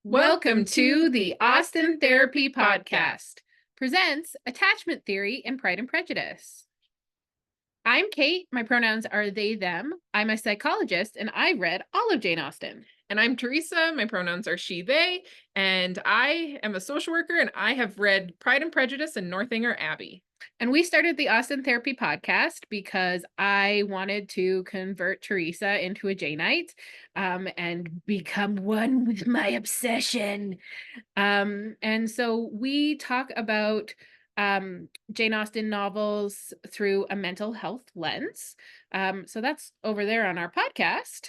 Welcome to the Austen Therapy Podcast, presents Attachment Theory in Pride and Prejudice. I'm Kate. My pronouns are they, them. I'm a psychologist, and I read all of Jane Austen. And I'm Teresa. My pronouns are she, they, and I am a social worker, and I have read Pride and Prejudice and Northanger Abbey. And we started the Austen Therapy Podcast because I wanted to convert Teresa into a Janeite and become one with my obsession. And so we talk about Jane Austen novels through a mental health lens. So that's over there on our podcast.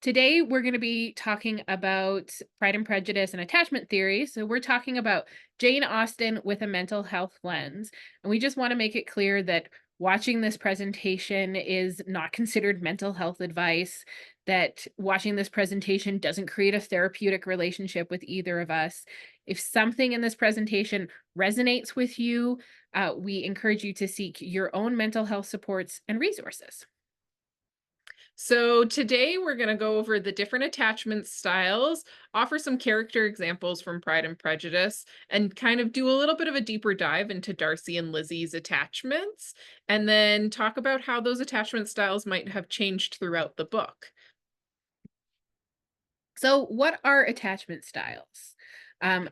Today, we're going to be talking about Pride and Prejudice and attachment theory. So we're talking about Jane Austen with a mental health lens. And we just want to make it clear that watching this presentation is not considered mental health advice, that watching this presentation doesn't create a therapeutic relationship with either of us. If something in this presentation resonates with you, we encourage you to seek your own mental health supports and resources. So today we're going to go over the different attachment styles, offer some character examples from Pride and Prejudice, and kind of do a little bit of a deeper dive into Darcy and Lizzie's attachments, and then talk about how those attachment styles might have changed throughout the book. So what are attachment styles?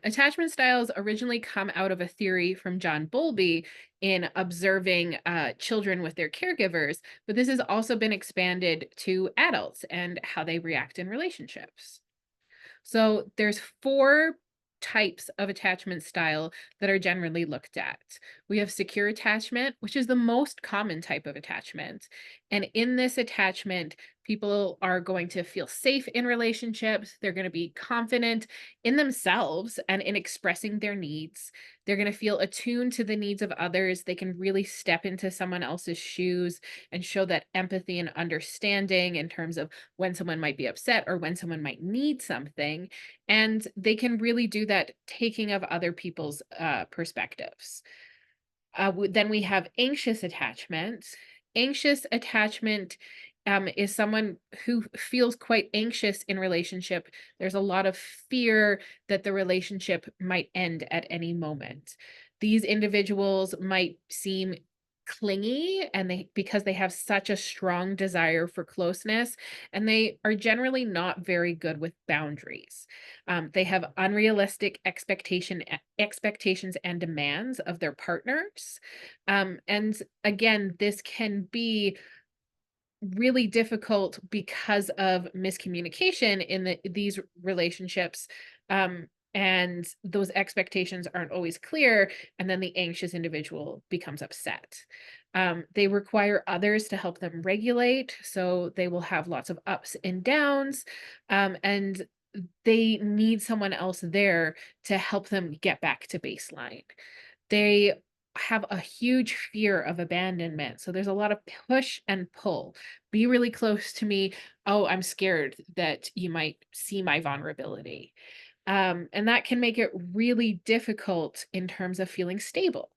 Attachment styles originally come out of a theory from John Bowlby in observing children with their caregivers, but this has also been expanded to adults and how they react in relationships. So there's four types of attachment style that are generally looked at. We have secure attachment, which is the most common type of attachment. And in this attachment, people are going to feel safe in relationships. They're going to be confident in themselves and in expressing their needs. They're going to feel attuned to the needs of others. They can really step into someone else's shoes and show that empathy and understanding in terms of when someone might be upset or when someone might need something. And they can really do that taking of other people's perspectives. Then we have anxious attachment. Anxious attachment is someone who feels quite anxious in relationship. There's a lot of fear that the relationship might end at any moment. These individuals might seem clingy and because they have such a strong desire for closeness, and they are generally not very good with boundaries. They have unrealistic expectations and demands of their partners. And again, this can be really difficult because of miscommunication in these relationships. And those expectations aren't always clear, and then the anxious individual becomes upset. They require others to help them regulate, so they will have lots of ups and downs, and they need someone else there to help them get back to baseline. They have a huge fear of abandonment. So there's a lot of push and pull. Be really close to me. Oh, I'm scared that you might see my vulnerability. And that can make it really difficult in terms of feeling stable.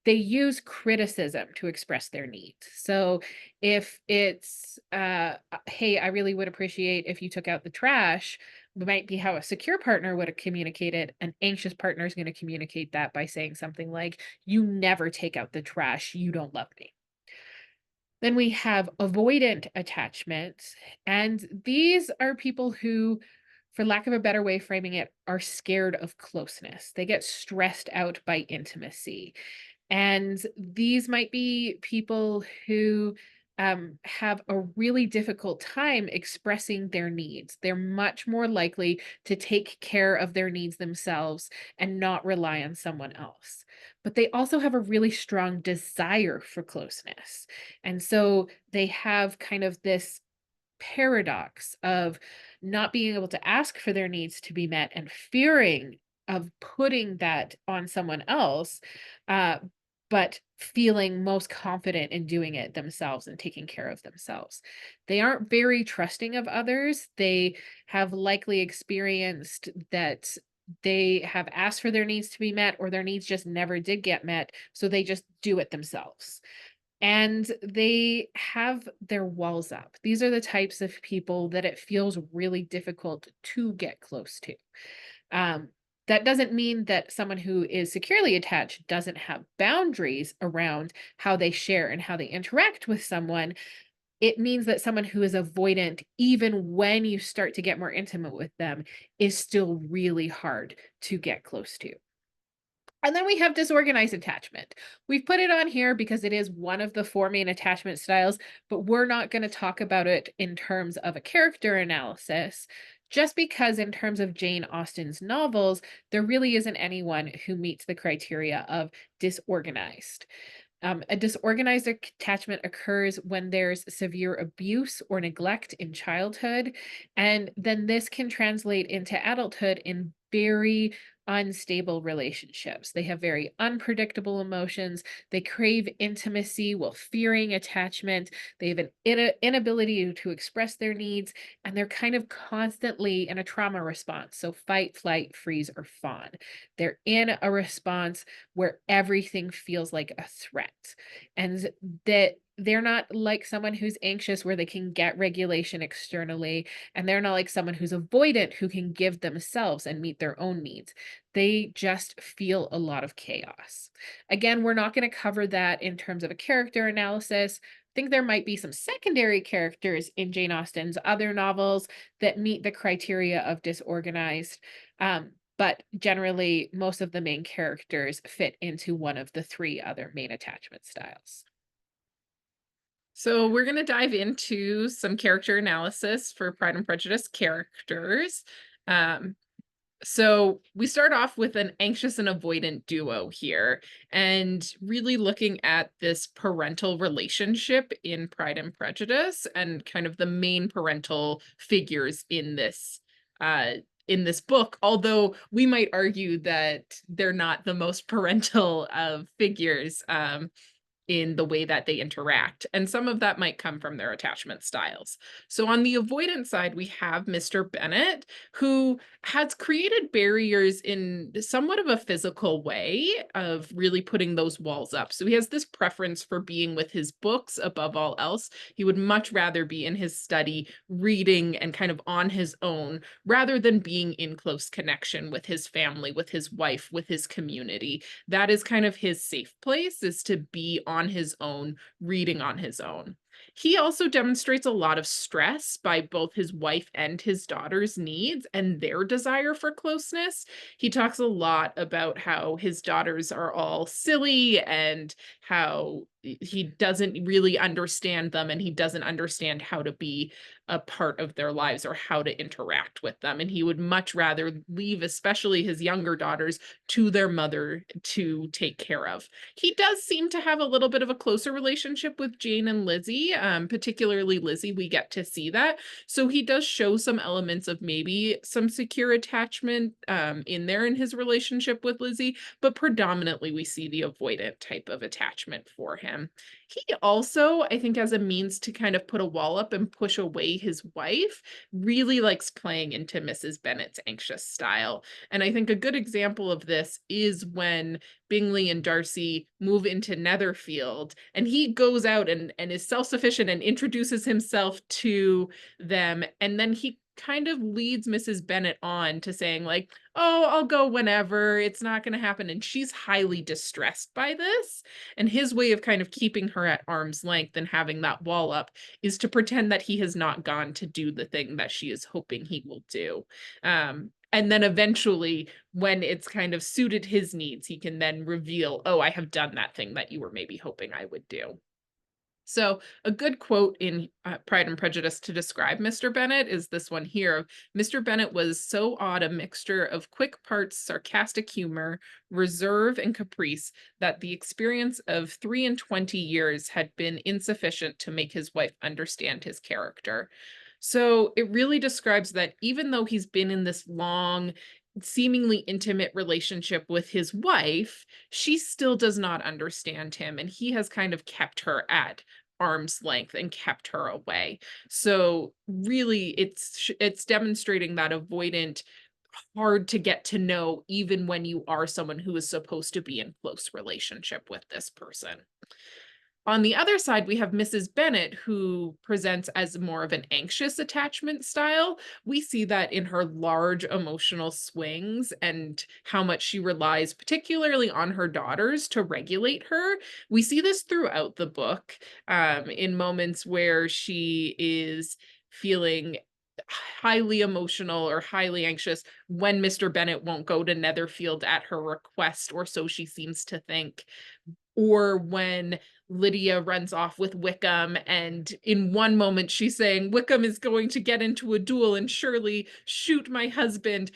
They use criticism to express their needs. So if it's, hey, I really would appreciate if you took out the trash, might be how a secure partner would have communicated. An anxious partner is going to communicate that by saying something like, you never take out the trash, you don't love me. Then we have avoidant attachments, and these are people who, for lack of a better way framing it, are scared of closeness. They get stressed out by intimacy. And these might be people who have a really difficult time expressing their needs. They're much more likely to take care of their needs themselves and not rely on someone else. But they also have a really strong desire for closeness. And so they have kind of this paradox of not being able to ask for their needs to be met and fearing of putting that on someone else, uh, but feeling most confident in doing it themselves and taking care of themselves. They aren't very trusting of others. They have likely experienced that they have asked for their needs to be met, or their needs just never did get met, so they just do it themselves. and they have their walls up. These are the types of people that it feels really difficult to get close to. Um, that doesn't mean that someone who is securely attached doesn't have boundaries around how they share and how they interact with someone. It means that someone who is avoidant, even when you start to get more intimate with them, is still really hard to get close to. And then we have disorganized attachment. We've put it on here because it is one of the four main attachment styles, but we're not going to talk about it in terms of a character analysis, just because, in terms of Jane Austen's novels, there really isn't anyone who meets the criteria of disorganized. A disorganized attachment occurs when there's severe abuse or neglect in childhood, and then this can translate into adulthood in very unstable relationships. They have very unpredictable emotions. They crave intimacy while fearing attachment. They have an inability to express their needs, and they're kind of constantly in a trauma response. So, fight, flight, freeze, or fawn. They're in a response where everything feels like a threat, and that they're not like someone who's anxious where they can get regulation externally, and they're not like someone who's avoidant who can give themselves and meet their own needs. They just feel a lot of chaos. Again, we're not going to cover that in terms of a character analysis. I think there might be some secondary characters in Jane Austen's other novels that meet the criteria of disorganized. But generally, most of the main characters fit into one of the three other main attachment styles. So we're going to dive into some character analysis for Pride and Prejudice characters. Um, so we start off with an anxious and avoidant duo here, and really looking at this parental relationship in Pride and Prejudice and kind of the main parental figures uh in this book, although we might argue that they're not the most parental of figures. In the way that they interact. And some of that might come from their attachment styles. So on the avoidant side, we have Mr. Bennet, who has created barriers in somewhat of a physical way of really putting those walls up. So he has this preference for being with his books above all else. He would much rather be in his study, reading and kind of on his own, rather than being in close connection with his family, with his wife, with his community. That is kind of his safe place, is to be on his own, reading on his own. He also demonstrates a lot of stress by both his wife and his daughter's needs and their desire for closeness. He talks a lot about how his daughters are all silly and how he doesn't really understand them and he doesn't understand how to be a part of their lives or how to interact with them. And he would much rather leave, especially his younger daughters, to their mother to take care of. He does seem to have a little bit of a closer relationship with Jane and Lizzie, particularly Lizzie. We get to see that. So he does show some elements of maybe some secure attachment in there in his relationship with Lizzie, but predominantly we see the avoidant type of attachment for him. He also, I think, as a means to kind of put a wall up and push away his wife, really likes playing into Mrs. Bennet's anxious style. And I think a good example of this is when Bingley and Darcy move into Netherfield and he goes out and is self-sufficient and introduces himself to them. And then he kind of leads Mrs. Bennet on to saying, like, oh, I'll go whenever, it's not going to happen. And she's highly distressed by this. And his way of kind of keeping her at arm's length and having that wall up is to pretend that he has not gone to do the thing that she is hoping he will do. And then eventually, when it's kind of suited his needs, he can then reveal, oh, I have done that thing that you were maybe hoping I would do. So, a good quote in Pride and Prejudice to describe Mr. Bennet is this one here. Mr. Bennet was so odd a mixture of quick parts, sarcastic humor, reserve, and caprice that the experience of 23 years had been insufficient to make his wife understand his character. So, it really describes that even though he's been in this long, seemingly intimate relationship with his wife, she still does not understand him, and he has kind of kept her at arm's length and kept her away. So really it's demonstrating that avoidant, hard to get to know even when you are someone who is supposed to be in close relationship with this person. On the other side, we have Mrs. Bennet, who presents as more of an anxious attachment style. We see that in her large emotional swings and how much she relies, particularly on her daughters, to regulate her. We see this throughout the book, in moments where she is feeling highly emotional or highly anxious when Mr. Bennet won't go to Netherfield at her request, or so she seems to think, or when Lydia runs off with Wickham, and in one moment she's saying, Wickham is going to get into a duel and surely shoot my husband.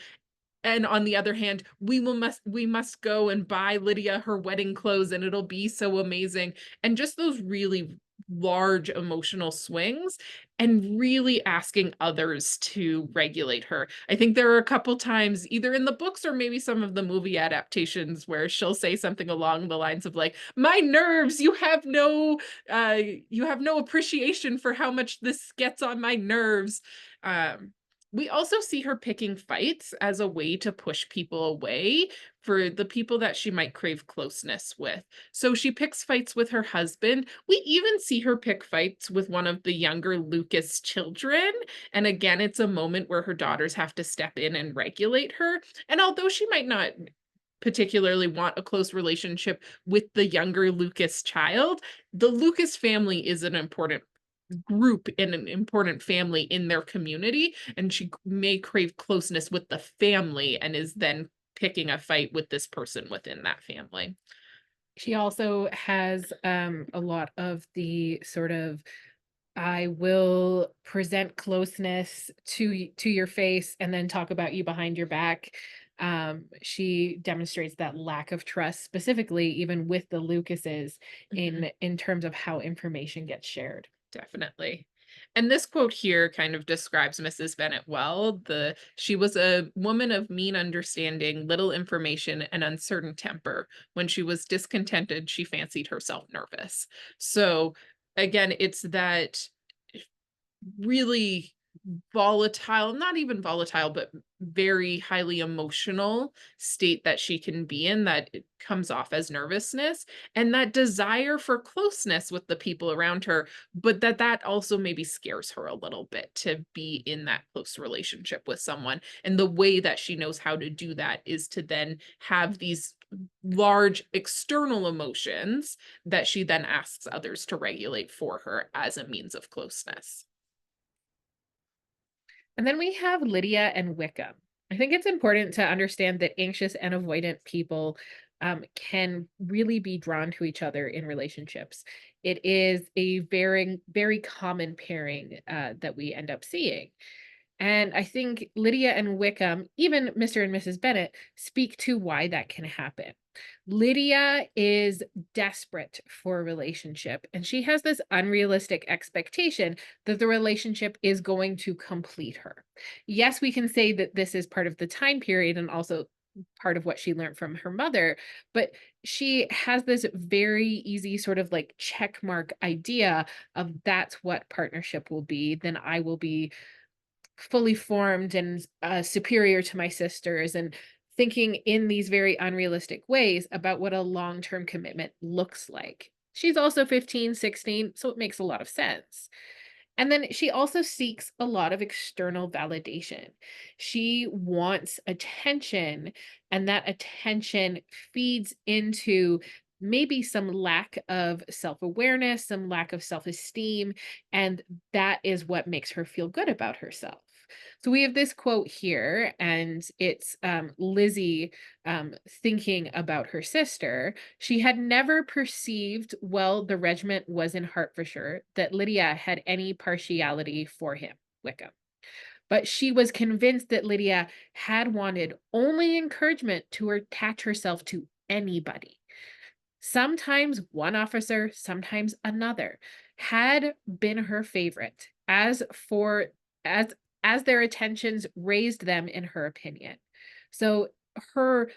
And on the other hand, we must go and buy Lydia her wedding clothes and it'll be so amazing. And just those really large emotional swings and really asking others to regulate her. I think there are a couple times either in the books or maybe some of the movie adaptations where she'll say something along the lines of like, "My nerves, you have no appreciation for how much this gets on my nerves." Um we also see her picking fights as a way to push people away for the people that she might crave closeness with. So she picks fights with her husband. We even see her pick fights with one of the younger Lucas children. And again, it's a moment where her daughters have to step in and regulate her. And although she might not particularly want a close relationship with the younger Lucas child, the Lucas family is an important group in an important family in their community, and she may crave closeness with the family and is then picking a fight with this person within that family. She also has a lot of the sort of I will present closeness to your face and then talk about you behind your back. She demonstrates that lack of trust, specifically even with the Lucases, Mhm. in terms of how information gets shared. Definitely. And this quote here kind of describes Mrs. Bennet well. She was a woman of mean understanding, little information, and uncertain temper. When she was discontented, she fancied herself nervous. So again, it's that really volatile, not even volatile, but very highly emotional state that she can be in, that it comes off as nervousness, and that desire for closeness with the people around her, but that also maybe scares her a little bit to be in that close relationship with someone. And the way that she knows how to do that is to then have these large external emotions that she then asks others to regulate for her as a means of closeness. And then we have Lydia and Wickham. I think it's important to understand that anxious and avoidant people can really be drawn to each other in relationships. It is a very, very common pairing that we end up seeing. And I think Lydia and Wickham, even Mr. and Mrs. Bennet, speak to why that can happen. Lydia is desperate for a relationship, and she has this unrealistic expectation that the relationship is going to complete her. Yes, we can say that this is part of the time period and also part of what she learned from her mother, but she has this very easy sort of like check mark idea of that's what partnership will be, then I will be fully formed and superior to my sisters, and thinking in these very unrealistic ways about what a long-term commitment looks like. She's also 15, 16, so it makes a lot of sense. And then she also seeks a lot of external validation. She wants attention, and that attention feeds into maybe some lack of self awareness, some lack of self esteem, and that is what makes her feel good about herself. So we have this quote here, and it's Lizzie thinking about her sister. She had never perceived, while the regiment was in Hertfordshire, that Lydia had any partiality for him, Wickham. But she was convinced that Lydia had wanted only encouragement to attach herself to anybody. Sometimes one officer, sometimes another, had been her favorite, as as their attentions raised them in her opinion. So her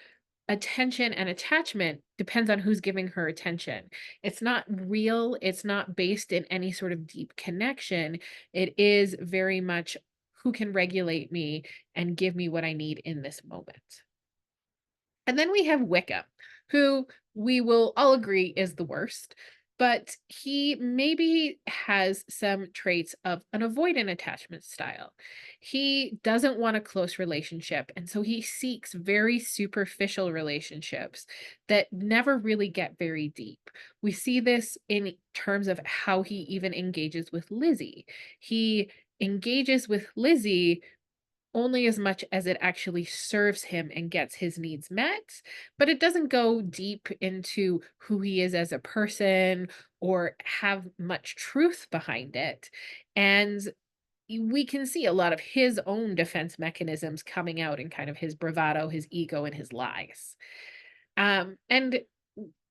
attention and attachment depends on who's giving her attention. It's not real, it's not based in any sort of deep connection. It is very much who can regulate me and give me what I need in this moment. And then we have Wickham, who we will all agree is the worst. but he maybe has some traits of an avoidant attachment style. He doesn't want a close relationship, and so he seeks very superficial relationships that never really get very deep. We see this in terms of how he even engages with Lizzie. He engages with Lizzie only as much as it actually serves him and gets his needs met, but it doesn't go deep into who he is as a person or have much truth behind it. And we can see a lot of his own defense mechanisms coming out in kind of his bravado, his ego, and his lies. And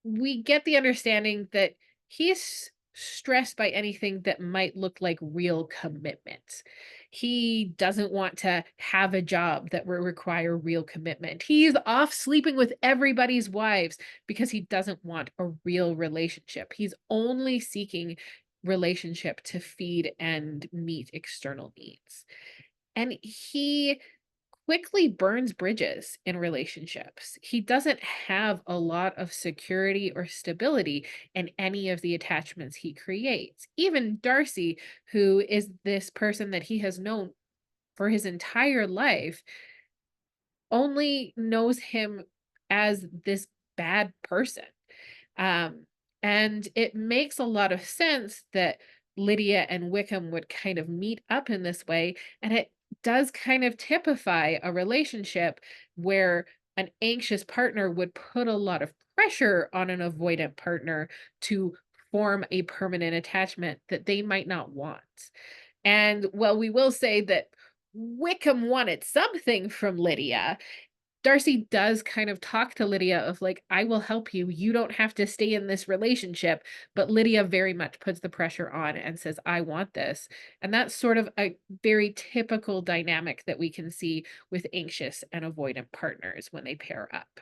we get the understanding that he is stressed by anything that might look like real commitment. He doesn't want to have a job that will require real commitment. He's off sleeping with everybody's wives because he doesn't want a real relationship. He's only seeking relationship to feed and meet external needs. And he quickly burns bridges in relationships. He doesn't have a lot of security or stability in any of the attachments he creates. Even Darcy, who is this person that he has known for his entire life, only knows him as this bad person. Um, and it makes a lot of sense that Lydia and Wickham would kind of meet up in this way. And it does kind of typify a relationship where an anxious partner would put a lot of pressure on an avoidant partner to form a permanent attachment that they might not want. And well, we will say that Wickham wanted something from Lydia. Darcy does kind of talk to Lydia of like, I will help you. You don't have to stay in this relationship. But Lydia very much puts the pressure on and says, I want this. And that's sort of a very typical dynamic that we can see with anxious and avoidant partners when they pair up.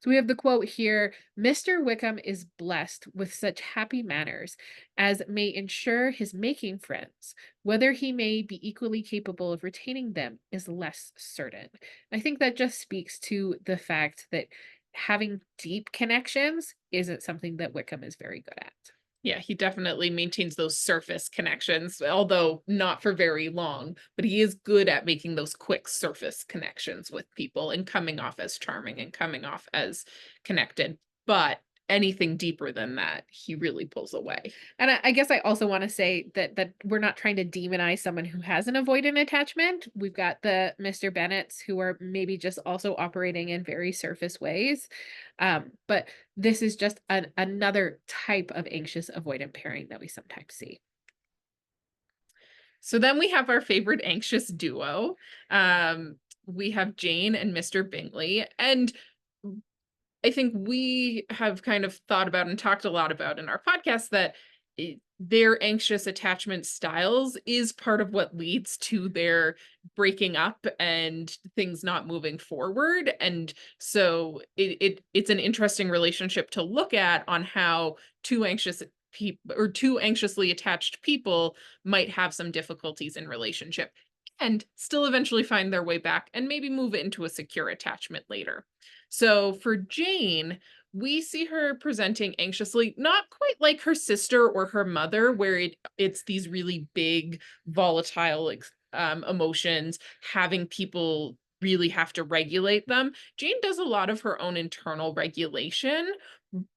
So we have the quote here: Mr. Wickham is blessed with such happy manners as may ensure his making friends. Whether he may be equally capable of retaining them is less certain. I think that just speaks to the fact that having deep connections isn't something that Wickham is very good at. Yeah, he definitely maintains those surface connections, although not for very long, but he is good at making those quick surface connections with people and coming off as charming and coming off as connected. But anything deeper than that, he really pulls away. And I guess I also want to say that we're not trying to demonize someone who has an avoidant attachment. We've got the Mr. Bennets who are maybe just also operating in very surface ways. But this is just another type of anxious avoidant pairing that we sometimes see. So then we have our favorite anxious duo. We have Jane and Mr. Bingley. And I think we have kind of thought about and talked a lot about in our podcast that their anxious attachment styles is part of what leads to their breaking up and things not moving forward. And so it's an interesting relationship to look at on how two anxious people or two anxiously attached people might have some difficulties in relationship and still eventually find their way back and maybe move into a secure attachment later. So for Jane, we see her presenting anxiously, not quite like her sister or her mother, where it's these really big, volatile emotions, having people really have to regulate them. Jane does a lot of her own internal regulation,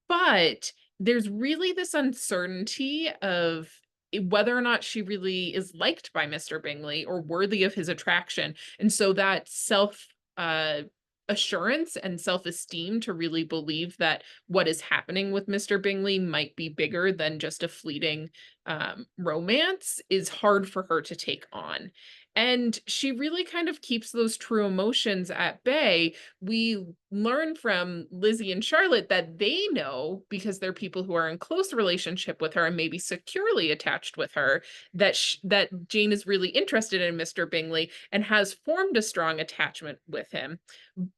but there's really this uncertainty of whether or not she really is liked by Mr. Bingley or worthy of his attraction. And so that self uh assurance and self-esteem to really believe that what is happening with Mr. Bingley might be bigger than just a fleeting romance is hard for her to take on. And she really kind of keeps those true emotions at bay. We learn from Lizzie and Charlotte that they know, because they're people who are in close relationship with her and maybe securely attached with her, that that Jane is really interested in Mr. Bingley and has formed a strong attachment with him.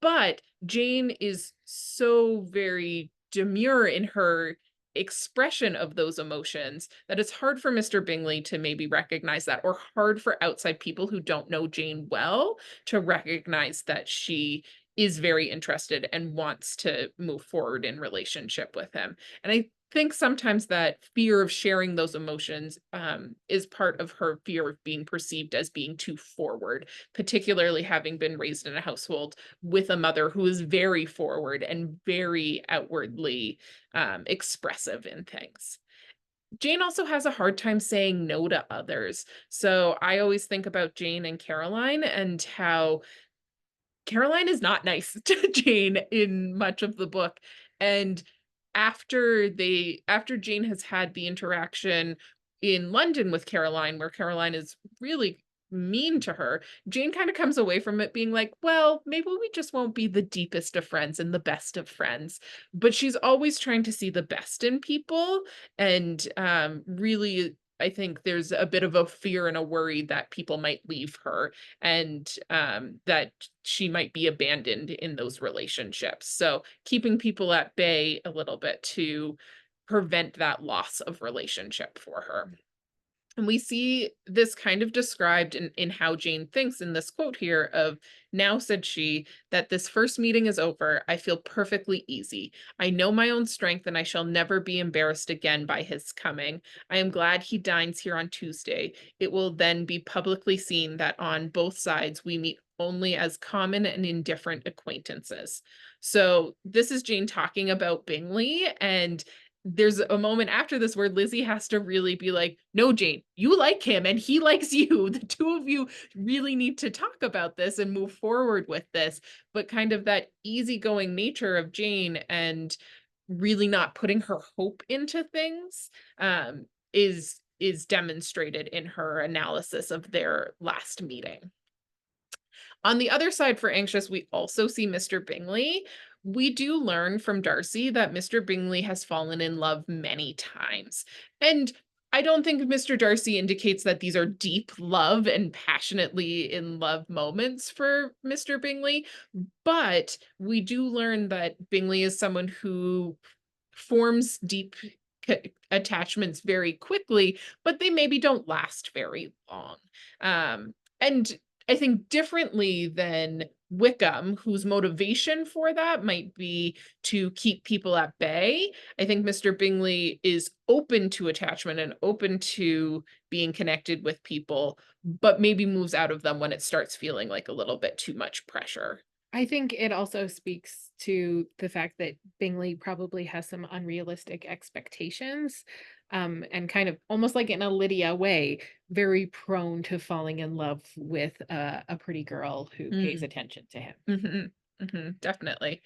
But Jane is so very demure in her expression of those emotions that it's hard for Mr. Bingley to maybe recognize that, or hard for outside people who don't know Jane well to recognize that she is very interested and wants to move forward in relationship with him. And I think sometimes that fear of sharing those emotions is part of her fear of being perceived as being too forward, particularly having been raised in a household with a mother who is very forward and very outwardly expressive in things. Jane also has a hard time saying no to others. So I always think about Jane and Caroline and how Caroline is not nice to Jane in much of the book, and after Jane has had the interaction in London with Caroline, where Caroline is really mean to her, Jane kinda comes away from it being like, "Well, maybe we just won't be the deepest of friends and the best of friends." But she's always trying to see the best in people, and, really, I think there's a bit of a fear and a worry that people might leave her and that she might be abandoned in those relationships. So keeping people at bay a little bit to prevent that loss of relationship for her. And we see this kind of described in how Jane thinks in this quote here of, now said she, that this first meeting is over. I feel perfectly easy. I know my own strength and I shall never be embarrassed again by his coming. I am glad he dines here on Tuesday. It will then be publicly seen that on both sides we meet only as common and indifferent acquaintances. So this is Jane talking about Bingley, and there's a moment after this where Lizzie has to really be like, "No, Jane, you like him and he likes you. The two of you really need to talk about this and move forward with this." But kind of that easygoing nature of Jane and really not putting her hope into things is demonstrated in her analysis of their last meeting. On the other side for anxious, we also see Mr. Bingley. We do learn from Darcy that Mr. Bingley has fallen in love many times. And I don't think Mr. Darcy indicates that these are deep love and passionately in love moments for Mr. Bingley, but we do learn that Bingley is someone who forms deep attachments very quickly, but they maybe don't last very long. And I think differently than Wickham, whose motivation for that might be to keep people at bay. I think Mr. Bingley is open to attachment and open to being connected with people, but maybe moves out of them when it starts feeling like a little bit too much pressure. I think it also speaks to the fact that Bingley probably has some unrealistic expectations, and kind of almost like in a Lydia way, very prone to falling in love with a pretty girl who pays Mm, attention to him. mhm, mhm, definitely.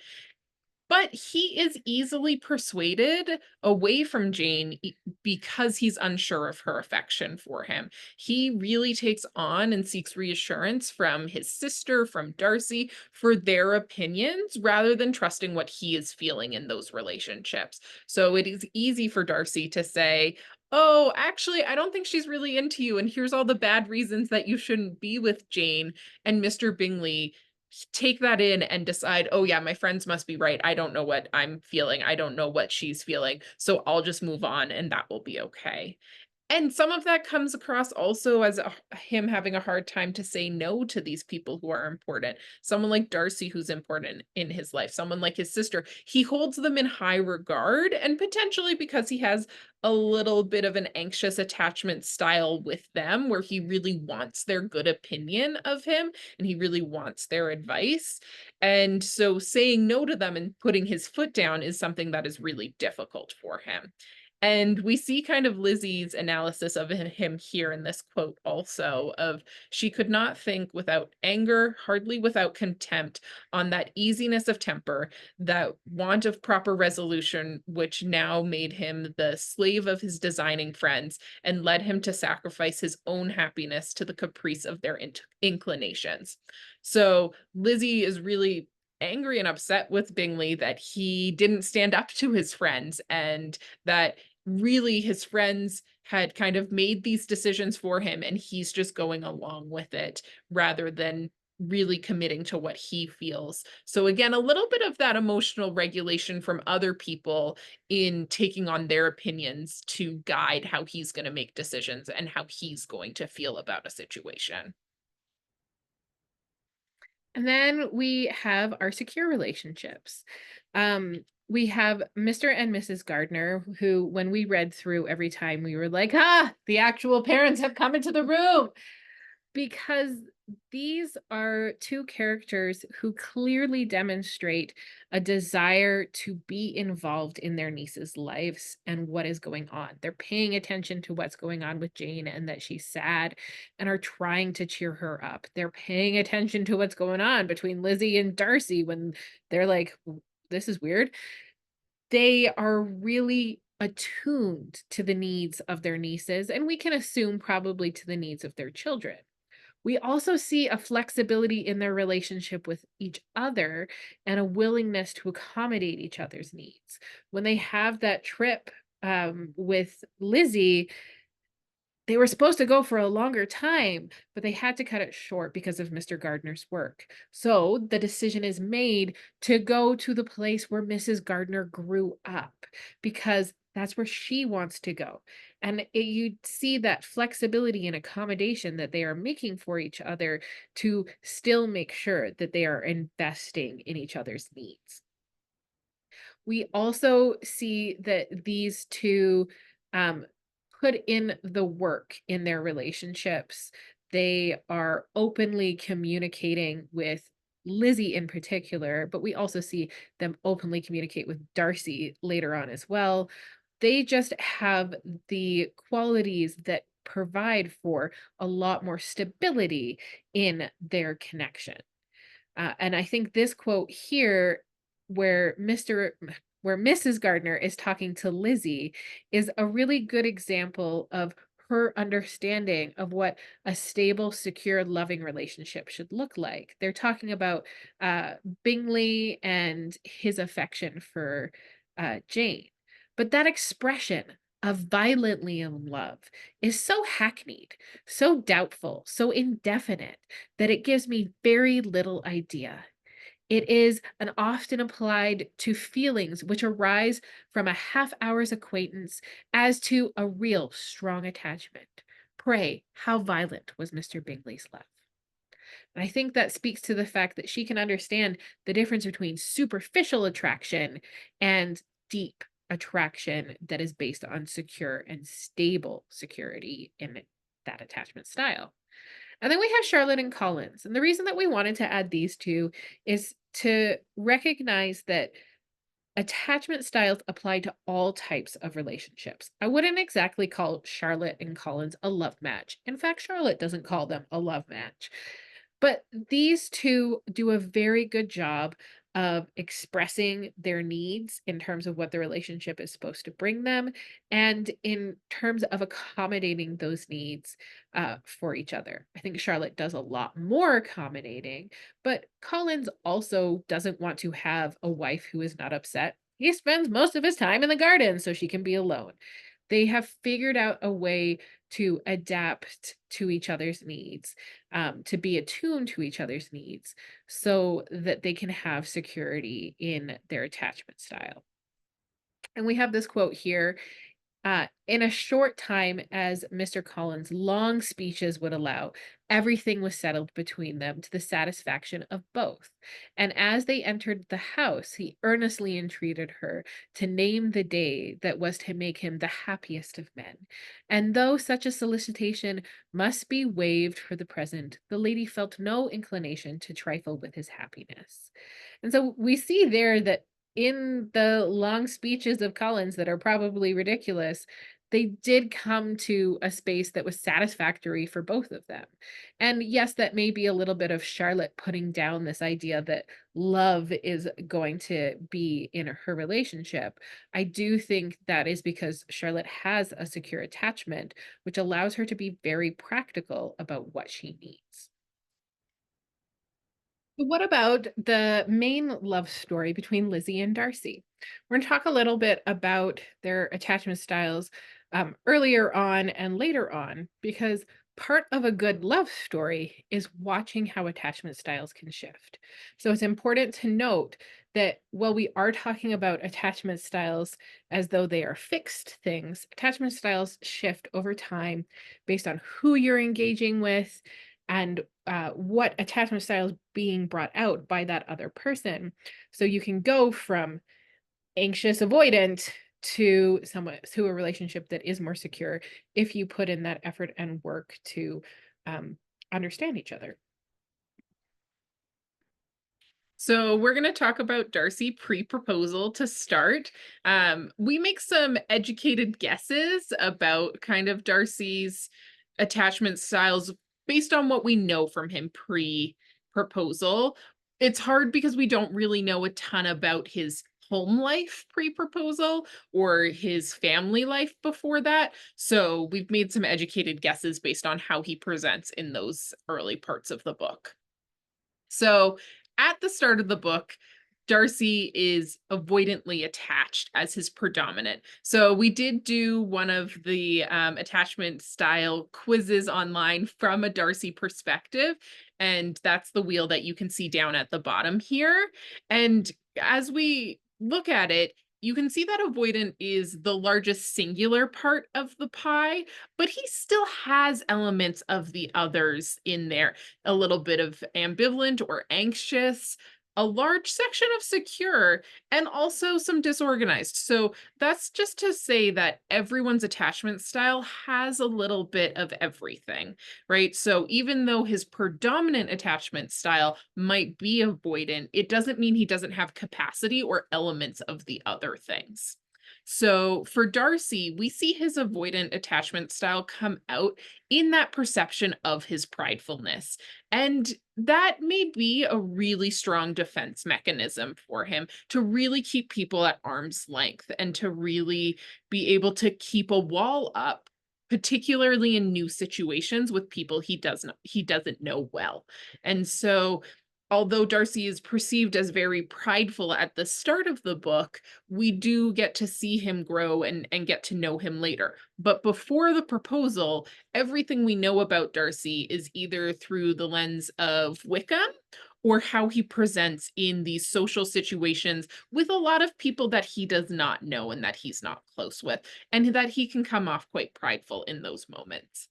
But he is easily persuaded away from Jane because he's unsure of her affection for him. He really takes on and seeks reassurance from his sister, from Darcy, for their opinions rather than trusting what he is feeling in those relationships. So it is easy for Darcy to say, "Oh, actually, I don't think she's really into you, and here's all the bad reasons that you shouldn't be with Jane." And Mr. Bingley take that in and decide, "Oh, yeah, my friends must be right. I don't know what I'm feeling. I don't know what she's feeling. So I'll just move on and that will be okay." And some of that comes across also as him having a hard time to say no to these people who are important. Someone like Darcy, who's important in his life, someone like his sister, he holds them in high regard, and potentially because he has a little bit of an anxious attachment style with them, where he really wants their good opinion of him and he really wants their advice. And so saying no to them and putting his foot down is something that is really difficult for him. And we see kind of Lizzie's analysis of him here in this quote also of, she could not think without anger, hardly without contempt, on that easiness of temper, that want of proper resolution, which now made him the slave of his designing friends and led him to sacrifice his own happiness to the caprice of their inclinations. So Lizzie is really angry and upset with Bingley that he didn't stand up to his friends and that really his friends had kind of made these decisions for him and he's just going along with it rather than really committing to what he feels. So again, a little bit of that emotional regulation from other people in taking on their opinions to guide how he's going to make decisions and how he's going to feel about a situation. And then we have our secure relationships. we have Mr. and Mrs. Gardner, who, when we read through every time, we were like, ah, the actual parents have come into the room. Because these are two characters who clearly demonstrate a desire to be involved in their niece's lives and what is going on. They're paying attention to what's going on with Jane and that she's sad and are trying to cheer her up. They're paying attention to what's going on between Lizzie and Darcy when they're like, this is weird. They are really attuned to the needs of their nieces, and we can assume probably to the needs of their children. We also see a flexibility in their relationship with each other and a willingness to accommodate each other's needs. When they have that trip with Lizzie, they were supposed to go for a longer time, but they had to cut it short because of Mr. Gardner's work. So the decision is made to go to the place where Mrs. Gardner grew up because that's where she wants to go. And you see that flexibility and accommodation that they are making for each other to still make sure that they are investing in each other's needs. We also see that these two um, put in the work in their relationships. They are openly communicating with Lizzie in particular, but we also see them openly communicate with Darcy later on as well. They just have the qualities that provide for a lot more stability in their connection. And I think this quote here, where where Mrs. Gardner is talking to Lizzie, is a really good example of her understanding of what a stable, secure, loving relationship should look like. They're talking about uh, Bingley and his affection for Jane. But that expression of violently in love is so hackneyed, so doubtful, so indefinite that it gives me very little idea. It is an often applied to feelings which arise from a half hour's acquaintance as to a real strong attachment. Pray, how violent was Mr. Bingley's love? And I think that speaks to the fact that she can understand the difference between superficial attraction and deep attraction that is based on secure and stable security in that attachment style. And then we have Charlotte and Collins. And the reason that we wanted to add these two is to recognize that attachment styles apply to all types of relationships. I wouldn't exactly call Charlotte and Collins a love match. In fact, Charlotte doesn't call them a love match. But these two do a very good job of expressing their needs in terms of what the relationship is supposed to bring them and in terms of accommodating those needs for each other. I think Charlotte does a lot more accommodating, but Collins also doesn't want to have a wife who is not upset. He spends most of his time in the garden so she can be alone. They have figured out a way to adapt to each other's needs, to be attuned to each other's needs so that they can have security in their attachment style. And we have this quote here in a short time as Mr. Collins' long speeches would allow, everything was settled between them to the satisfaction of both. And as they entered the house, he earnestly entreated her to name the day that was to make him the happiest of men. And though such a solicitation must be waived for the present, the lady felt no inclination to trifle with his happiness. And so we see there that in the long speeches of Collins that are probably ridiculous, they did come to a space that was satisfactory for both of them. And yes, that may be a little bit of Charlotte putting down this idea that love is going to be in her relationship. I do think that is because Charlotte has a secure attachment, which allows her to be very practical about what she needs. What about the main love story between Lizzie and Darcy? We're going to talk a little bit about their attachment styles earlier on and later on, because part of a good love story is watching how attachment styles can shift. So it's important to note that while we are talking about attachment styles as though they are fixed things, attachment styles shift over time based on who you're engaging with and what attachment style is being brought out by that other person. So you can go from anxious avoidant to someone to a relationship that is more secure if you put in that effort and work to um, understand each other. So we're going to talk about Darcy pre-proposal to start. We make some educated guesses about kind of Darcy's attachment styles based on what we know from him pre-proposal. It's hard because we don't really know a ton about his home life pre-proposal or his family life before that. So we've made some educated guesses based on how he presents in those early parts of the book. So at the start of the book, Darcy is avoidantly attached as his predominant. So we did do one of the attachment style quizzes online from a Darcy perspective. And that's the wheel that you can see down at the bottom here. And as we look at it, you can see that avoidant is the largest singular part of the pie, but he still has elements of the others in there, a little bit of ambivalent or anxious, a large section of secure, and also some disorganized. So that's just to say that everyone's attachment style has a little bit of everything, right? So even though his predominant attachment style might be avoidant, it doesn't mean he doesn't have capacity or elements of the other things. So for Darcy, we see his avoidant attachment style come out in that perception of his pridefulness. And that may be a really strong defense mechanism for him to really keep people at arm's length and to really be able to keep a wall up, particularly in new situations with people he doesn't know well. And so although Darcy is perceived as very prideful at the start of the book, we do get to see him grow and get to know him later. But before the proposal, everything we know about Darcy is either through the lens of Wickham or how he presents in these social situations with a lot of people that he does not know and that he's not close with, and that he can come off quite prideful in those moments.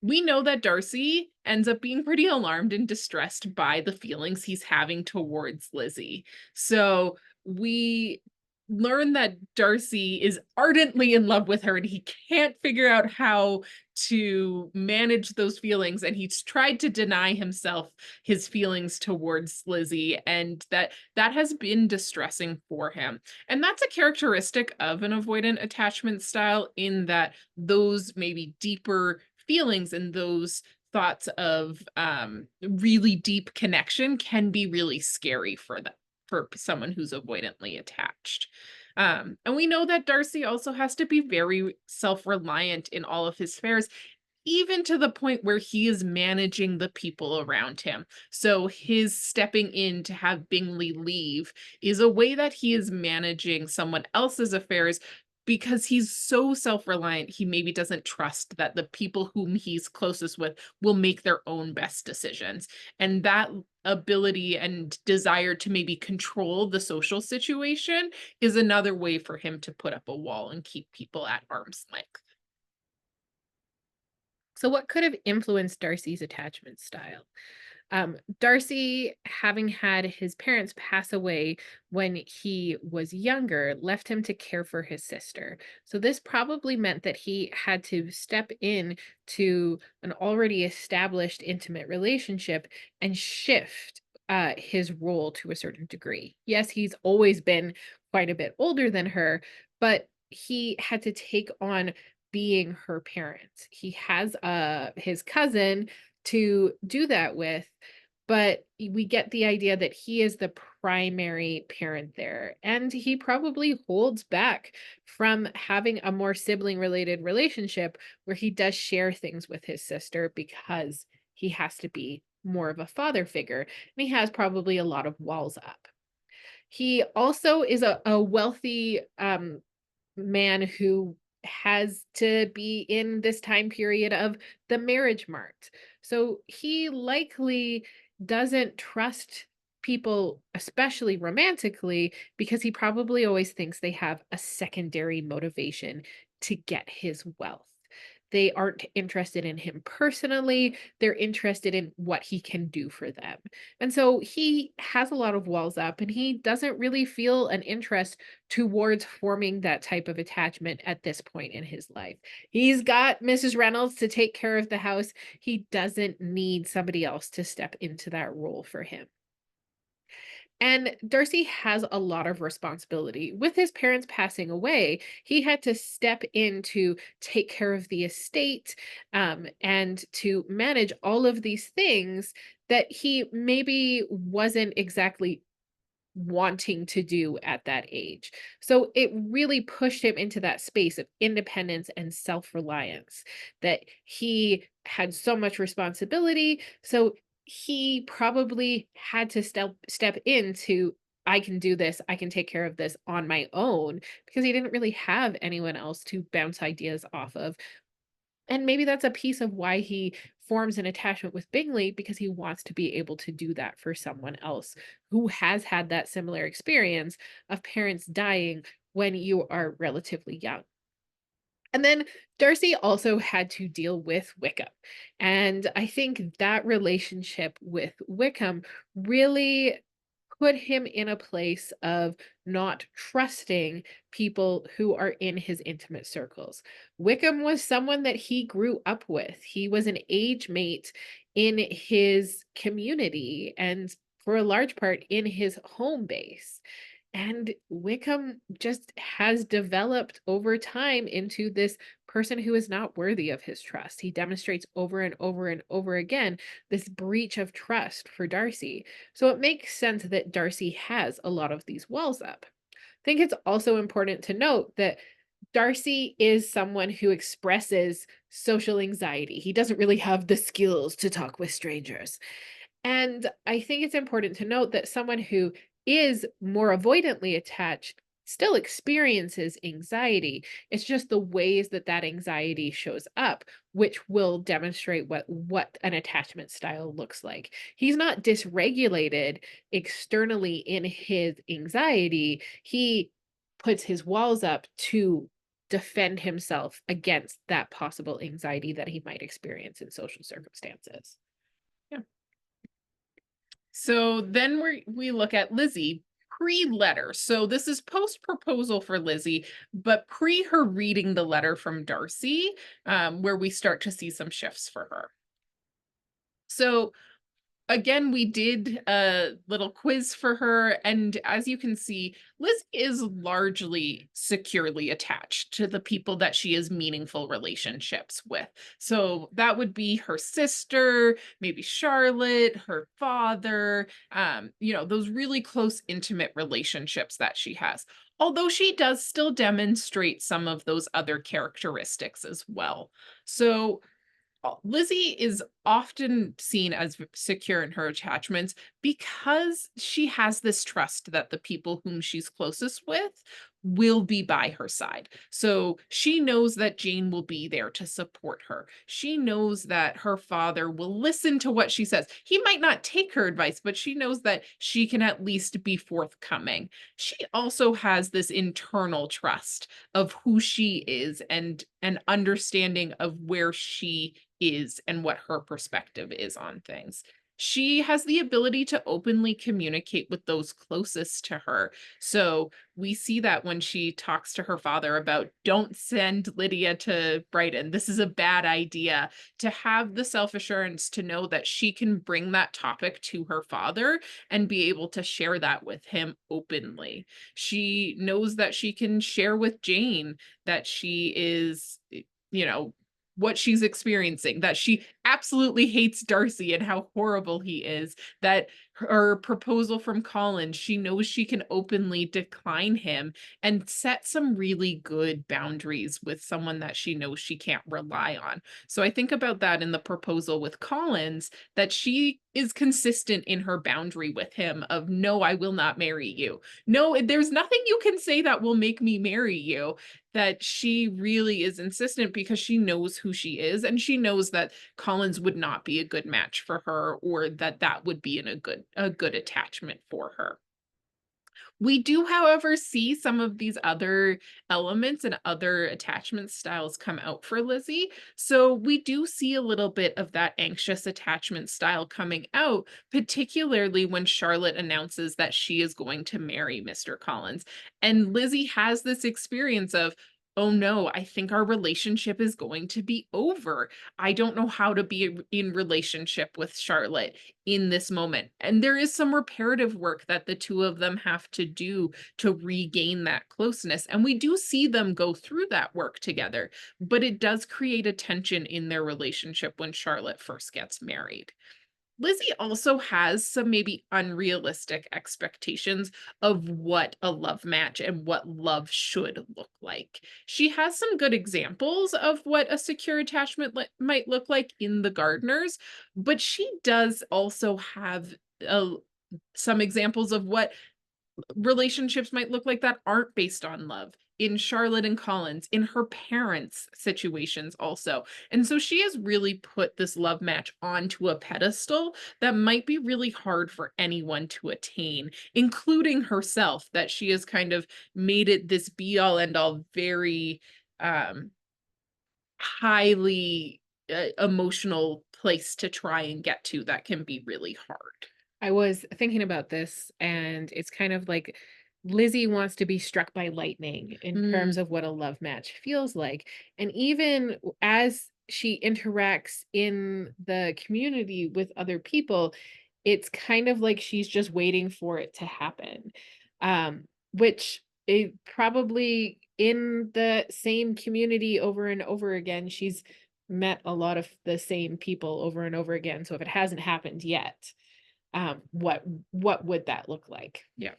We know that Darcy ends up being pretty alarmed and distressed by the feelings he's having towards Lizzie. So we learn that Darcy is ardently in love with her and he can't figure out how to manage those feelings. And he's tried to deny himself his feelings towards Lizzie, and that has been distressing for him. And that's a characteristic of an avoidant attachment style, in that those maybe deeper feelings and those thoughts of really deep connection can be really scary for them, for someone who's avoidantly attached. And we know that Darcy also has to be very self-reliant in all of his affairs, even to the point where he is managing the people around him. So his stepping in to have Bingley leave is a way that he is managing someone else's affairs, because he's so self-reliant, he maybe doesn't trust that the people whom he's closest with will make their own best decisions. And that ability and desire to maybe control the social situation is another way for him to put up a wall and keep people at arm's length. So, what could have influenced Darcy's attachment style? Darcy, having had his parents pass away when he was younger, left him to care for his sister. So this probably meant that he had to step in to an already established intimate relationship and shift his role to a certain degree. Yes, he's always been quite a bit older than her, but he had to take on being her parent. He has his cousin to do that with, but we get the idea that he is the primary parent there, and he probably holds back from having a more sibling related relationship where he does share things with his sister because he has to be more of a father figure, and he has probably a lot of walls up. He also is a wealthy man who has to be in this time period of the marriage mart. So he likely doesn't trust people, especially romantically, because he probably always thinks they have a secondary motivation to get his wealth. They aren't interested in him personally. They're interested in what he can do for them. And so he has a lot of walls up and he doesn't really feel an interest towards forming that type of attachment at this point in his life. He's got Mrs. Reynolds to take care of the house. He doesn't need somebody else to step into that role for him. And Darcy has a lot of responsibility. With his parents passing away, he had to step in to take care of the estate, and to manage all of these things that he maybe wasn't exactly wanting to do at that age. So it really pushed him into that space of independence and self-reliance, that he had so much responsibility. So he probably had to step into, I can do this, I can take care of this on my own, because he didn't really have anyone else to bounce ideas off of. And maybe that's a piece of why he forms an attachment with Bingley, because he wants to be able to do that for someone else who has had that similar experience of parents dying when you are relatively young. And then Darcy also had to deal with Wickham. And I think that relationship with Wickham really put him in a place of not trusting people who are in his intimate circles. Wickham was someone that he grew up with. He was an age mate in his community and for a large part in his home base. And Wickham just has developed over time into this person who is not worthy of his trust. He demonstrates over and over and over again this breach of trust for Darcy. So it makes sense that Darcy has a lot of these walls up. I think it's also important to note that Darcy is someone who expresses social anxiety. He doesn't really have the skills to talk with strangers. And I think it's important to note that someone who is more avoidantly attached still experiences anxiety. It's just the ways that that anxiety shows up, which will demonstrate what an attachment style looks like. He's not dysregulated externally in his anxiety. He puts his walls up to defend himself against that possible anxiety that he might experience in social circumstances. Yeah. So then we look at Lizzie pre-letter. So this is post-proposal for Lizzie, but pre her reading the letter from Darcy, where we start to see some shifts for her. So again, we did a little quiz for her, and as you can see, Liz is largely securely attached to the people that she has meaningful relationships with. So that would be her sister, maybe Charlotte, her father, those really close, intimate relationships that she has. Although she does still demonstrate some of those other characteristics as well. So Lizzie is often seen as secure in her attachments because she has this trust that the people whom she's closest with will be by her side. So she knows that Jane will be there to support her. She knows that her father will listen to what she says. He might not take her advice, but she knows that she can at least be forthcoming. She also has this internal trust of who she is and an understanding of where she is and what her perspective is on things. She has the ability to openly communicate with those closest to her. So we see that when she talks to her father about don't send Lydia to Brighton. This is a bad idea. To have the self assurance to know that she can bring that topic to her father and be able to share that with him openly. She knows that she can share with Jane that she is, you know, what she's experiencing, that she absolutely hates Darcy and how horrible he is, that her proposal from Colin, she knows she can openly decline him and set some really good boundaries with someone that she knows she can't rely on. So I think about that in the proposal with Collins, that she is consistent in her boundary with him of no, I will not marry you. No, there's nothing you can say that will make me marry you. That she really is insistent because she knows who she is and she knows that Collins would not be a good match for her or that that would be a good attachment for her. We do, however, see some of these other elements and other attachment styles come out for Lizzie. So we do see a little bit of that anxious attachment style coming out, particularly when Charlotte announces that she is going to marry Mr. Collins. And Lizzie has this experience of, oh no, I think our relationship is going to be over. I don't know how to be in relationship with Charlotte in this moment. And there is some reparative work that the two of them have to do to regain that closeness. And we do see them go through that work together, but it does create a tension in their relationship when Charlotte first gets married. Lizzie also has some maybe unrealistic expectations of what a love match and what love should look like. She has some good examples of what a secure attachment might look like in The Gardeners, but she does also have uh, some examples of what relationships might look like that aren't based on love in Charlotte and Collins, in her parents' situations also. And so she has really put this love match onto a pedestal that might be really hard for anyone to attain, including herself, that she has kind of made it this be all end all, very um highly emotional place to try and get to that can be really hard. I was thinking about this, and it's kind of like Lizzie wants to be struck by lightning in terms Mm, of what a love match feels like. And even as she interacts in the community with other people, it's kind of like she's just waiting for it to happen. Which it probably in the same community over and over again, she's met a lot of the same people over and over again. So if it hasn't happened yet, what would that look like? yeah.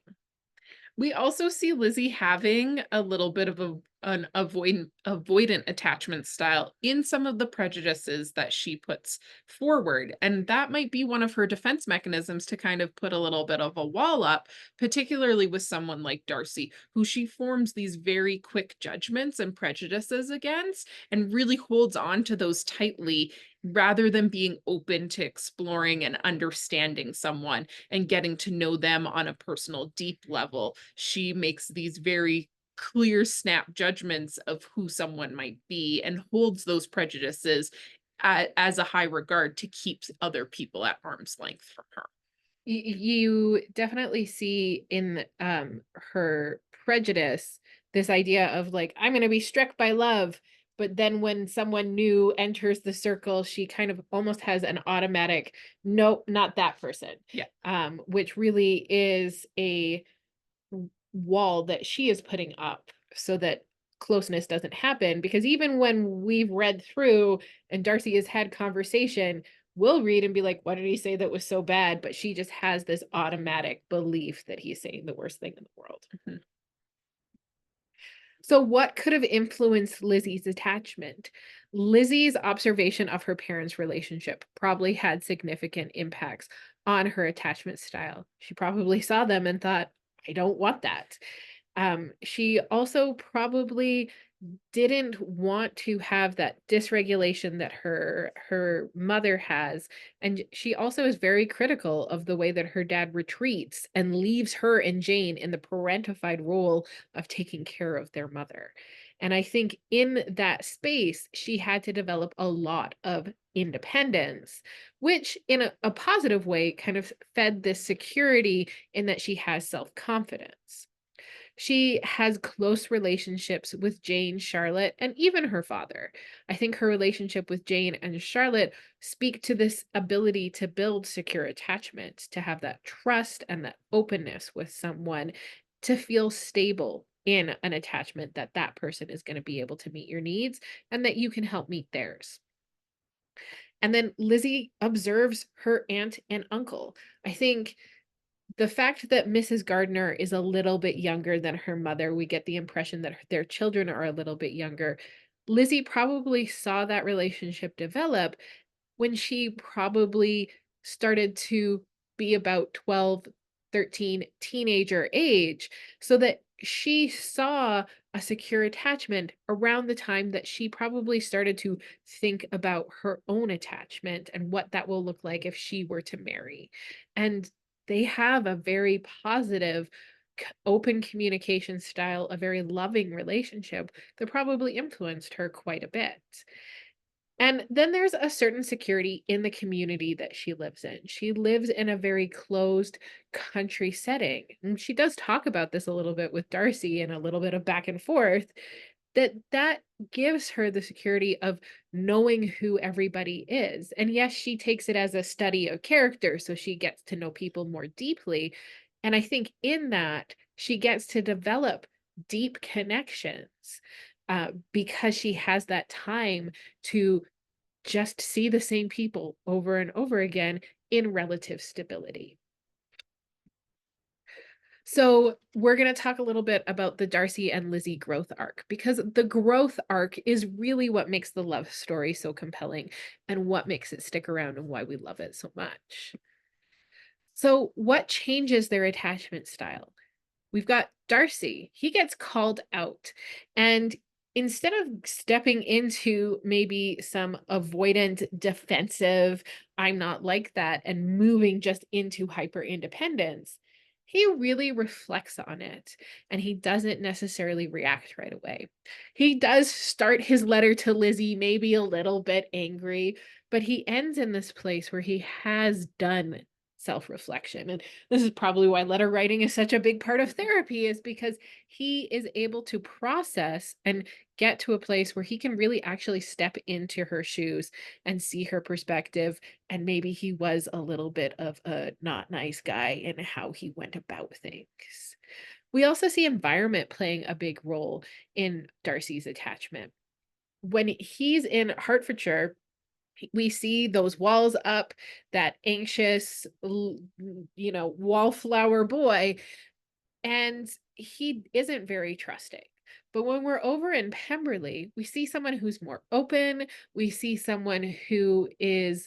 We also see Lizzie having a little bit of an avoidant attachment style in some of the prejudices that she puts forward. And that might be one of her defense mechanisms to kind of put a little bit of a wall up, particularly with someone like Darcy, who she forms these very quick judgments and prejudices against and really holds on to those tightly rather than being open to exploring and understanding someone and getting to know them on a personal, deep level. She makes these very clear snap judgments of who someone might be and holds those prejudices as a high regard to keep other people at arm's length from her. You definitely see in her prejudice this idea of like, I'm going to be struck by love. But then when someone new enters the circle, she kind of almost has an automatic, nope, not that person, Yeah. which really is a wall that she is putting up so that closeness doesn't happen. Because even when we've read through and Darcy has had conversation, we'll read and be like, what did he say that was so bad? But she just has this automatic belief that he's saying the worst thing in the world. Mhm. So, what could have influenced Lizzie's attachment? Lizzie's observation of her parents' relationship probably had significant impacts on her attachment style. She probably saw them and thought, I don't want that. She also probably didn't want to have that dysregulation that her mother has, and she also is very critical of the way that her dad retreats and leaves her and Jane in the parentified role of taking care of their mother. And I think in that space she had to develop a lot of independence, which in a positive way kind of fed this security in that she has self-confidence. She has close relationships with Jane, Charlotte, and even her father. I think her relationship with Jane and Charlotte speak to this ability to build secure attachment, to have that trust and that openness with someone, to feel stable in an attachment that that person is going to be able to meet your needs and that you can help meet theirs. And then Lizzie observes her aunt and uncle. I think the fact that Mrs. Gardner is a little bit younger than her mother, we get the impression that their children are a little bit younger. Lizzie probably saw that relationship develop when she probably started to be about 12, 13, teenager age, so that she saw a secure attachment around the time that she probably started to think about her own attachment and what that will look like if she were to marry. And they have a very positive open communication style, a very loving relationship that probably influenced her quite a bit. And then there's a certain security in the community that she lives in. She lives in a very closed country setting. And she does talk about this a little bit with Darcy and a little bit of back and forth, that gives her the security of knowing who everybody is. And yes, she takes it as a study of character, so she gets to know people more deeply. And I think in that, she gets to develop deep connections because she has that time to just see the same people over and over again in relative stability. So, we're going to talk a little bit about the Darcy and Lizzie growth arc because the growth arc is really what makes the love story so compelling and what makes it stick around and why we love it so much. So, what changes their attachment style? We've got Darcy. He gets called out. And instead of stepping into maybe some avoidant, defensive, I'm not like that, and moving just into hyper independence, he really reflects on it and he doesn't necessarily react right away. He does start his letter to Lizzie, maybe a little bit angry, but he ends in this place where he has done self reflection. And this is probably why letter writing is such a big part of therapy, is because he is able to process and get to a place where he can really actually step into her shoes and see her perspective. And maybe he was a little bit of a not nice guy in how he went about things. We also see environment playing a big role in Darcy's attachment. When he's in Hertfordshire, we see those walls up, that anxious, wallflower boy, and he isn't very trusting. But when we're over in Pemberley, we see someone who's more open. We see someone who is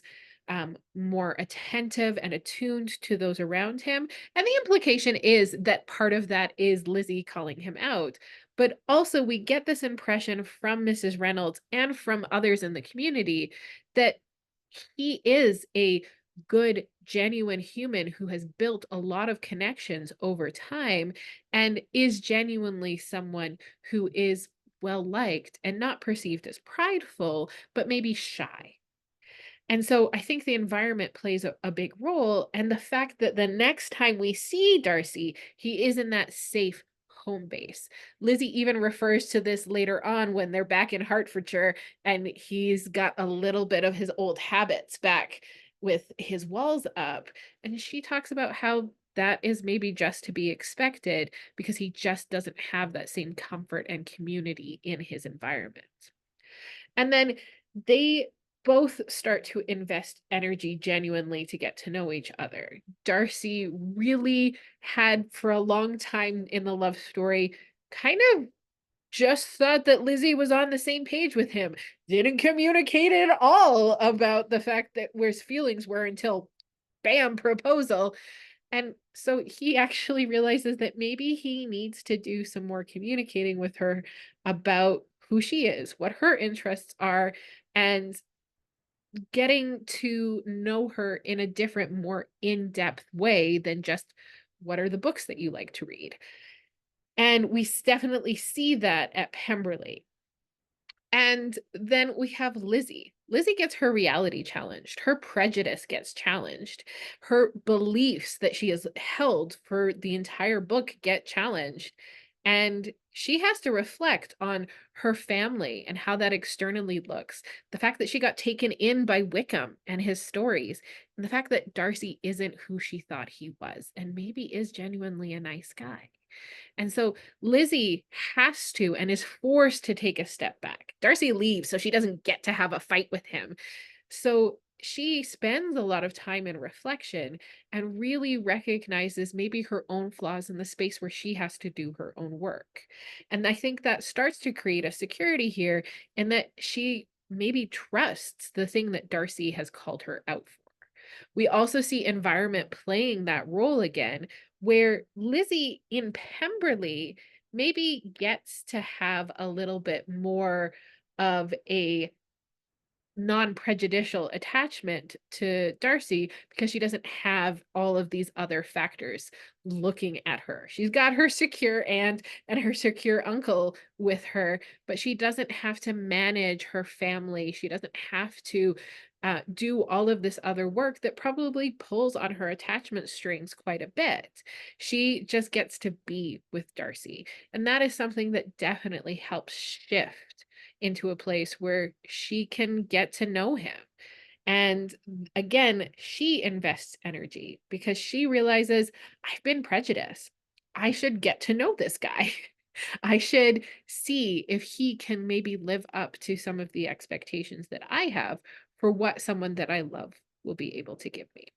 more attentive and attuned to those around him. And the implication is that part of that is Lizzie calling him out. But also, we get this impression from Mrs. Reynolds and from others in the community that he is a good, genuine human who has built a lot of connections over time and is genuinely someone who is well liked and not perceived as prideful, but maybe shy. And so I think the environment plays a big role. And the fact that the next time we see Darcy, he is in that safe home base. Lizzie even refers to this later on when they're back in Hertfordshire and he's got a little bit of his old habits back with his walls up. And she talks about how that is maybe just to be expected because he just doesn't have that same comfort and community in his environment. And then they both start to invest energy genuinely to get to know each other. Darcy really had, for a long time in the love story, kind of just thought that Lizzie was on the same page with him, didn't communicate at all about the fact that where his feelings were until bam, proposal. And so he actually realizes that maybe he needs to do some more communicating with her about who she is, what her interests are, and getting to know her in a different, more in-depth way than just what are the books that you like to read. And we definitely see that at Pemberley. And then we have Lizzie. Lizzie gets her reality challenged. Her prejudice gets challenged. Her beliefs that she has held for the entire book get challenged. And she has to reflect on her family and how that externally looks. The fact that she got taken in by Wickham and his stories, and the fact that Darcy isn't who she thought he was and maybe is genuinely a nice guy. And so Lizzie has to and is forced to take a step back. Darcy leaves, so she doesn't get to have a fight with him. So she spends a lot of time in reflection and really recognizes maybe her own flaws in the space where she has to do her own work. And I think that starts to create a security here in that she maybe trusts the thing that Darcy has called her out for. We also see environment playing that role again, where Lizzie in Pemberley maybe gets to have a little bit more of a non-prejudicial attachment to Darcy because she doesn't have all of these other factors looking at her. She's got her secure aunt and her secure uncle with her, but she doesn't have to manage her family. She doesn't have to do all of this other work that probably pulls on her attachment strings quite a bit. She just gets to be with Darcy. And that is something that definitely helps shift into a place where she can get to know him. And again, she invests energy because she realizes I've been prejudiced. I should get to know this guy. I should see if he can maybe live up to some of the expectations that I have for what someone that I love will be able to give me.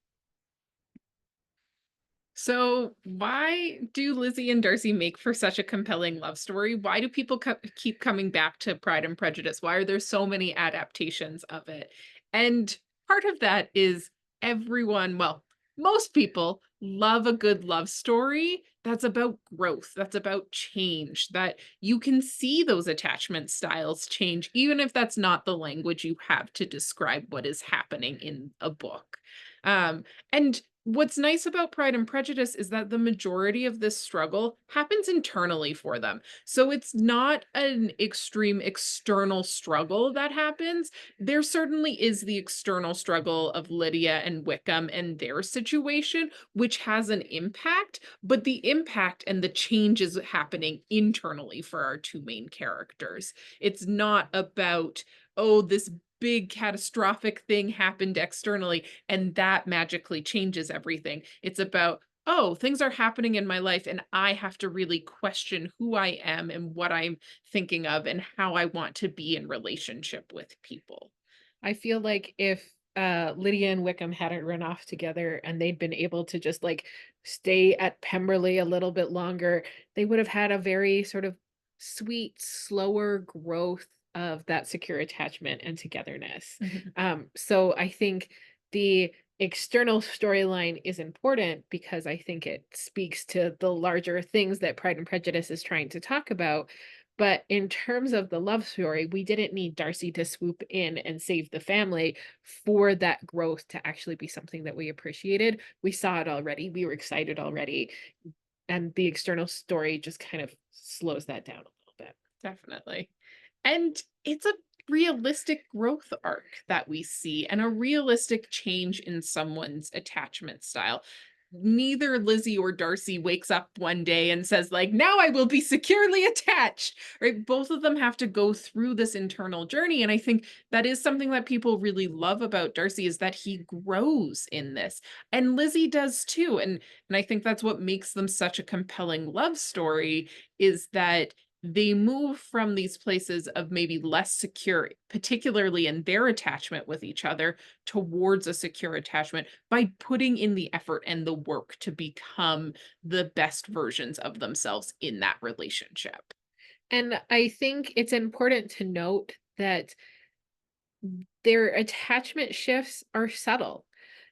So, why do Lizzie and Darcy make for such a compelling love story? Why do people keep coming back to Pride and Prejudice? Why are there so many adaptations of it? And part of that is everyone, well, most people love a good love story that's about growth, that's about change, that you can see those attachment styles change, even if that's not the language you have to describe what is happening in a book. And what's nice about Pride and Prejudice is that the majority of this struggle happens internally for them. So it's not an extreme external struggle that happens. There certainly is the external struggle of Lydia and Wickham and their situation, which has an impact, but the impact and the change is happening internally for our two main characters. It's not about, oh, this big catastrophic thing happened externally and that magically changes everything. It's about, oh, things are happening in my life and I have to really question who I am and what I'm thinking of and how I want to be in relationship with people. I feel like if Lydia and Wickham hadn't run off together and they'd been able to just like stay at Pemberley a little bit longer, they would have had a very sort of sweet, slower growth of that secure attachment and togetherness. Mhm. So I think the external storyline is important because I think it speaks to the larger things that Pride and Prejudice is trying to talk about. But in terms of the love story, we didn't need Darcy to swoop in and save the family for that growth to actually be something that we appreciated. We saw it already. We were excited already. And the external story just kind of slows that down a little bit. Definitely. And it's a realistic growth arc that we see and a realistic change in someone's attachment style. Neither Lizzie or Darcy wakes up one day and says like, "Now I will be securely attached." Right? Both of them have to go through this internal journey, and I think that is something that people really love about Darcy is that he grows in this. And Lizzie does too. And I think that's what makes them such a compelling love story is that they move from these places of maybe less secure, particularly in their attachment with each other, towards a secure attachment by putting in the effort and the work to become the best versions of themselves in that relationship. And I think it's important to note that their attachment shifts are subtle.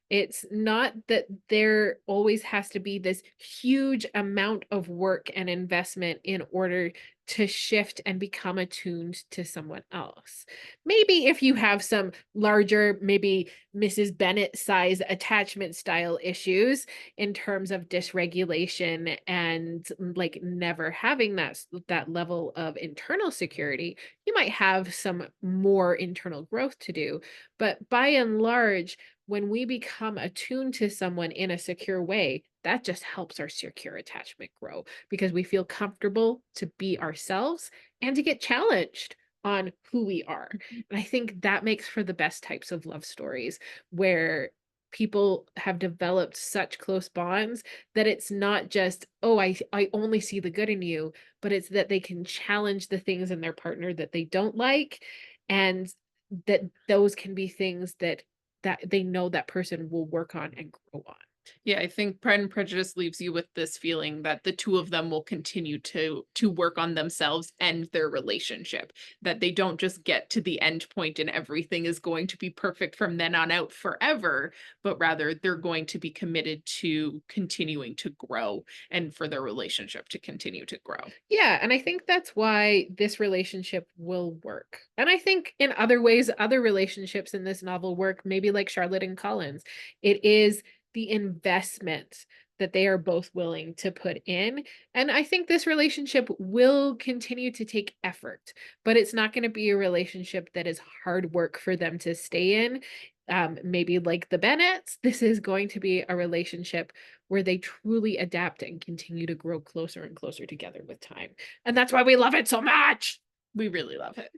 It's not that there always has to be this huge amount of work and investment in order to shift and become attuned to someone else. Maybe if you have some larger, maybe Mrs. Bennet size attachment style issues in terms of dysregulation and like never having that level of internal security, you might have some more internal growth to do. But by and large, when we become attuned to someone in a secure way, that just helps our secure attachment grow because we feel comfortable to be ourselves and to get challenged on who we are. And I think that makes for the best types of love stories where people have developed such close bonds that it's not just, oh, I only see the good in you, but it's that they can challenge the things in their partner that they don't like, and that those can be things that they know that person will work on and grow on. Yeah, I think Pride and Prejudice leaves you with this feeling that the two of them will continue to work on themselves and their relationship. That they don't just get to the end point and everything is going to be perfect from then on out forever, but rather they're going to be committed to continuing to grow and for their relationship to continue to grow. Yeah, and I think that's why this relationship will work. And I think in other ways, other relationships in this novel work, maybe like Charlotte and Collins. It is the investment that they are both willing to put in. And I think this relationship will continue to take effort, but it's not going to be a relationship that is hard work for them to stay in. Maybe like the Bennets, this is going to be a relationship where they truly adapt and continue to grow closer and closer together with time. And that's why we love it so much. We really love it.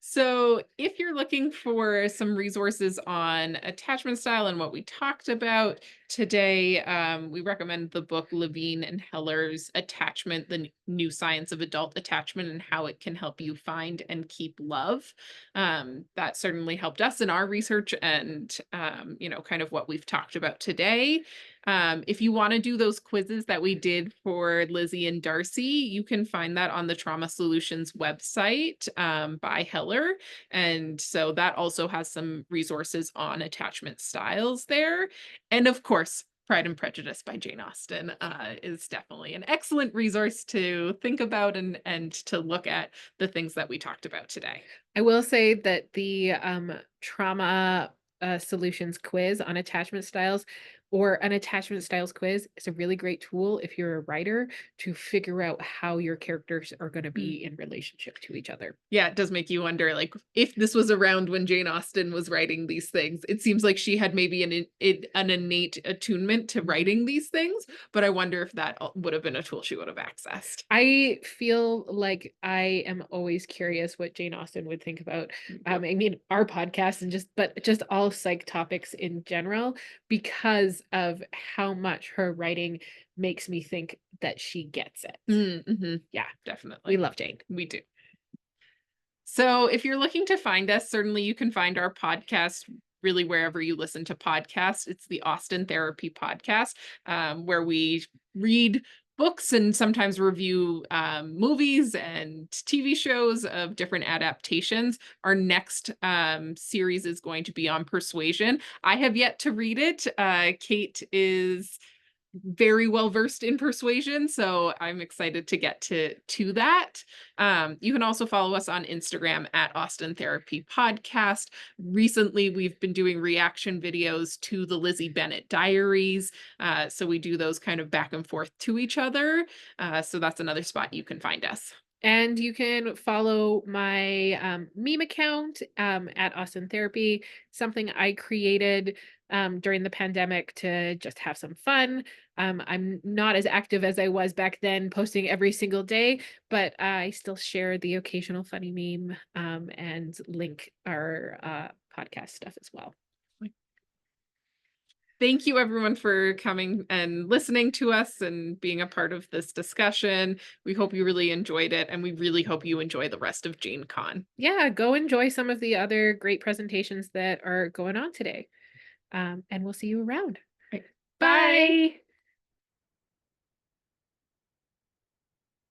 So, if you're looking for some resources on attachment style and what we talked about today, we recommend the book Levine and Heller's Attachment, the New Science of Adult Attachment and How It Can Help You Find and Keep Love. That certainly helped us in our research and, kind of what we've talked about today. If you want to do those quizzes that we did for Lizzie and Darcy, you can find that on the Trauma Solutions website by Heller. And so that also has some resources on attachment styles there. And of course, Pride and Prejudice by Jane Austen is definitely an excellent resource to think about and to look at the things that we talked about today. I will say that the trauma solutions quiz on attachment styles or an attachment styles quiz is a really great tool if you're a writer to figure out how your characters are going to be in relationship to each other. Yeah, it does make you wonder, like, if this was around when Jane Austen was writing these things, it seems like she had maybe an innate attunement to writing these things, but I wonder if that would have been a tool she would have accessed. I feel like I am always curious what Jane Austen would think about, Yep. I mean, our podcast and just all psych topics in general because of how much her writing makes me think that she gets it. Mhm. Yeah, we Definitely. love Jane. We do. So if you're looking to find us, certainly you can find our podcast really wherever you listen to podcasts. It's the Austen Therapy Podcast, where we read books and sometimes review movies and TV shows of different adaptations. Our next series is going to be on Persuasion. I have yet to read it. Kate is very well versed in persuasion, so I'm excited to get to that. You can also follow us on Instagram at Austen Therapy Podcast. Recently, we've been doing reaction videos to the Lizzie Bennet diaries, so we do those kind of back and forth to each other. So that's another spot you can find us. And you can follow my meme account at Austen Therapy, something I created during the pandemic to just have some fun. I'm not as active as I was back then, posting every single day, but I still share the occasional funny meme and link our podcast stuff as well. Thank you everyone for coming and listening to us and being a part of this discussion. We hope you really enjoyed it, and we really hope you enjoy the rest of Jane Con. Yeah, go enjoy some of the other great presentations that are going on today. And we'll see you around. Right. Bye. Bye.